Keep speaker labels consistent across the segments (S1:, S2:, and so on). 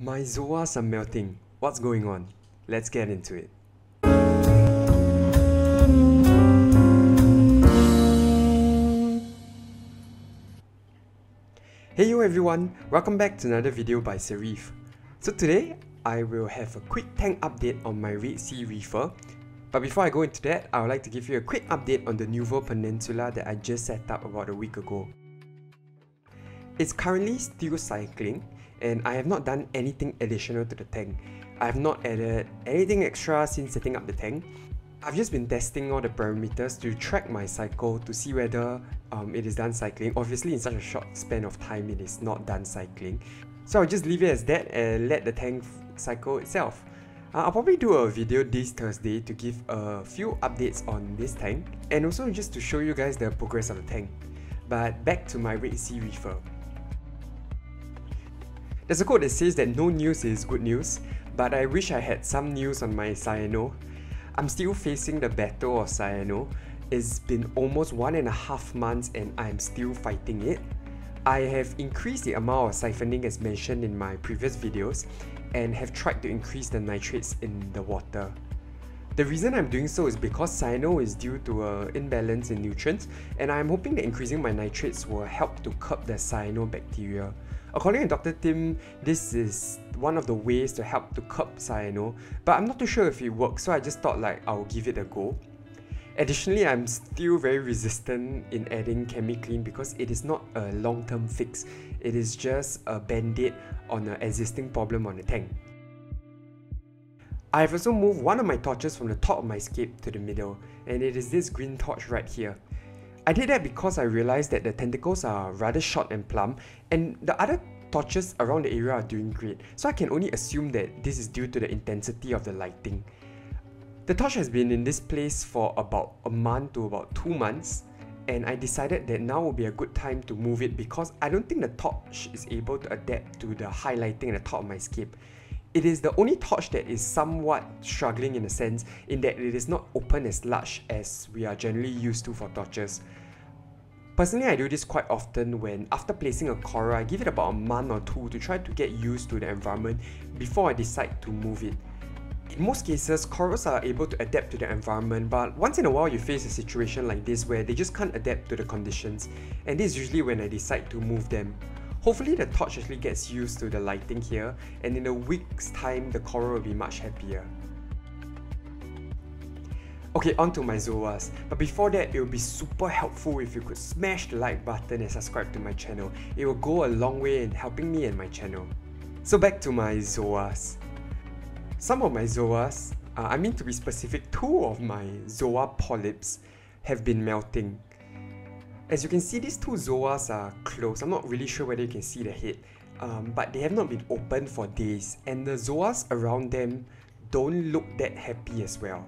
S1: My Zoas are melting. What's going on? Let's get into it. Hey yo everyone, welcome back to another video by SEA REEFER. So today, I will have a quick tank update on my Red Sea Reefer. But before I go into that, I would like to give you a quick update on the Nuvo Peninsula that I just set up about a week ago. It's currently still cycling, and I have not done anything additional to the tank. I have not added anything extra since setting up the tank. I've just been testing all the parameters to track my cycle to see whether it is done cycling. Obviously in such a short span of time it is not done cycling. So I'll just leave it as that and let the tank cycle itself. I'll probably do a video this Thursday to give a few updates on this tank and also just to show you guys the progress of the tank. But back to my Red Sea Reefer. There's a quote that says that no news is good news, but I wish I had some news on my cyano. I'm still facing the battle of cyano. It's been almost 1.5 months and I'm still fighting it. I have increased the amount of siphoning as mentioned in my previous videos and have tried to increase the nitrates in the water. The reason I'm doing so is because cyano is due to an imbalance in nutrients, and I'm hoping that increasing my nitrates will help to curb the cyanobacteria. According to Dr. Tim, this is one of the ways to help to curb cyano, but I'm not too sure if it works, so I just thought I'll give it a go. Additionally, I'm still very resistant in adding ChemiClean because it is not a long-term fix. It is just a band-aid on an existing problem on the tank. I have also moved one of my torches from the top of my scape to the middle, and it is this green torch right here. I did that because I realized that the tentacles are rather short and plump, and the other torches around the area are doing great, so I can only assume that this is due to the intensity of the lighting. The torch has been in this place for about a month to about 2 months, and I decided that now would be a good time to move it because I don't think the torch is able to adapt to the high lighting at the top of my scape. It is the only torch that is somewhat struggling in a sense, in that it is not open as large as we are generally used to for torches. Personally, I do this quite often when after placing a coral, I give it about a month or two to try to get used to the environment before I decide to move it. In most cases, corals are able to adapt to the environment, but once in a while you face a situation like this where they just can't adapt to the conditions, and this is usually when I decide to move them. Hopefully the torch actually gets used to the lighting here, and in a week's time the coral will be much happier. Okay, on to my Zoas, but before that it would be super helpful if you could smash the like button and subscribe to my channel. It will go a long way in helping me and my channel. So back to my Zoas. Some of my Zoas, to be specific, 2 of my Zoa polyps have been melting. As you can see, these 2 Zoas are closed. I'm not really sure whether you can see the head, but they have not been open for days, and the Zoas around them don't look that happy as well.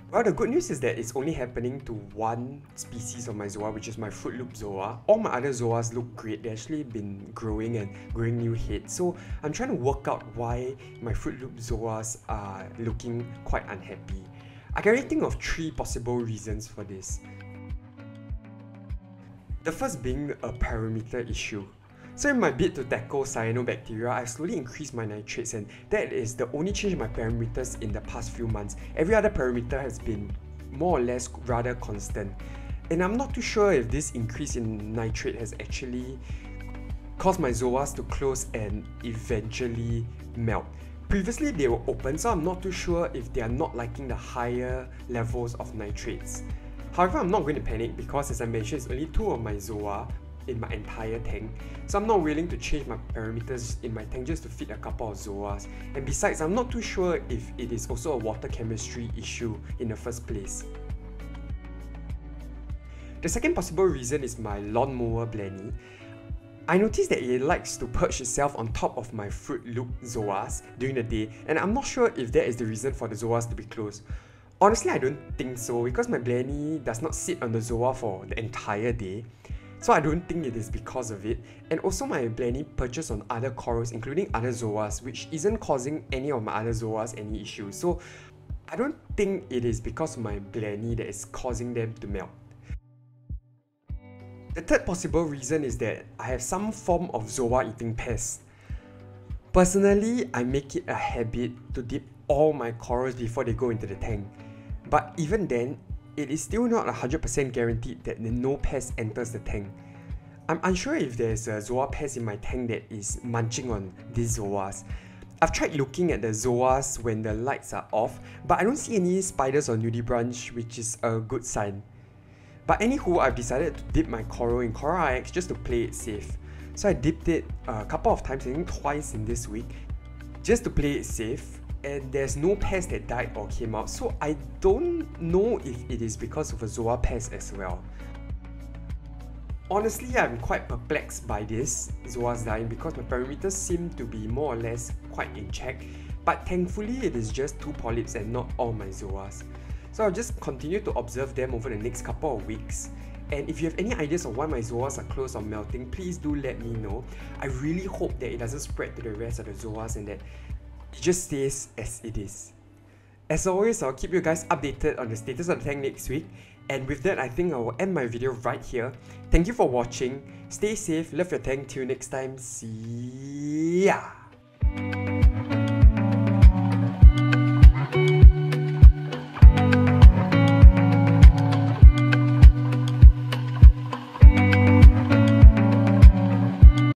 S1: Well, the good news is that it's only happening to one species of my Zoa, which is my Fruit Loop Zoa. All my other Zoas look great. They've actually been growing and growing new heads. So I'm trying to work out why my Fruit Loop Zoas are looking quite unhappy. I can only think of 3 possible reasons for this. The first being a parameter issue. So in my bid to tackle cyanobacteria, I've slowly increased my nitrates, and that is the only change in my parameters in the past few months. Every other parameter has been more or less rather constant. And I'm not too sure if this increase in nitrate has actually caused my Zoas to close and eventually melt. Previously they were open, so I'm not too sure if they are not liking the higher levels of nitrates. However, I'm not going to panic because, as I mentioned, it's only 2 of my Zoa in my entire tank, so I'm not willing to change my parameters in my tank just to fit a couple of Zoas. And besides, I'm not too sure if it is also a water chemistry issue in the first place. The second possible reason is my lawnmower Blenny. I noticed that it likes to perch itself on top of my Fruit Loop Zoas during the day, and I'm not sure if that is the reason for the Zoas to be closed. Honestly, I don't think so, because my Blenny does not sit on the Zoa for the entire day. So I don't think it is because of it, and also my Blenny perches on other corals including other Zoas, which isn't causing any of my other Zoas any issues. So I don't think it is because of my Blenny that is causing them to melt. The third possible reason is that I have some form of Zoa eating pest. Personally, I make it a habit to dip all my corals before they go into the tank. But even then, it is still not 100% guaranteed that no pest enters the tank. I'm unsure if there's a Zoa pest in my tank that is munching on these Zoas. I've tried looking at the Zoas when the lights are off, but I don't see any spiders or nudibranch, which is a good sign. But anywho, I've decided to dip my coral in Coral IX just to play it safe. So I dipped it a couple of times, I think twice in this week, just to play it safe. And there's no pest that died or came out, so I don't know if it is because of a Zoa pest as well. Honestly, I'm quite perplexed by this Zoas dying because my parameters seem to be more or less quite in check, but thankfully it is just 2 polyps and not all my Zoas. So I'll just continue to observe them over the next couple of weeks. And if you have any ideas of why my Zoas are close or melting, please do let me know. I really hope that it doesn't spread to the rest of the Zoas and that it just stays as it is. As always, I'll keep you guys updated on the status of the tank next week. And with that, I think I will end my video right here. Thank you for watching. Stay safe, love your tank. Till next time. See ya!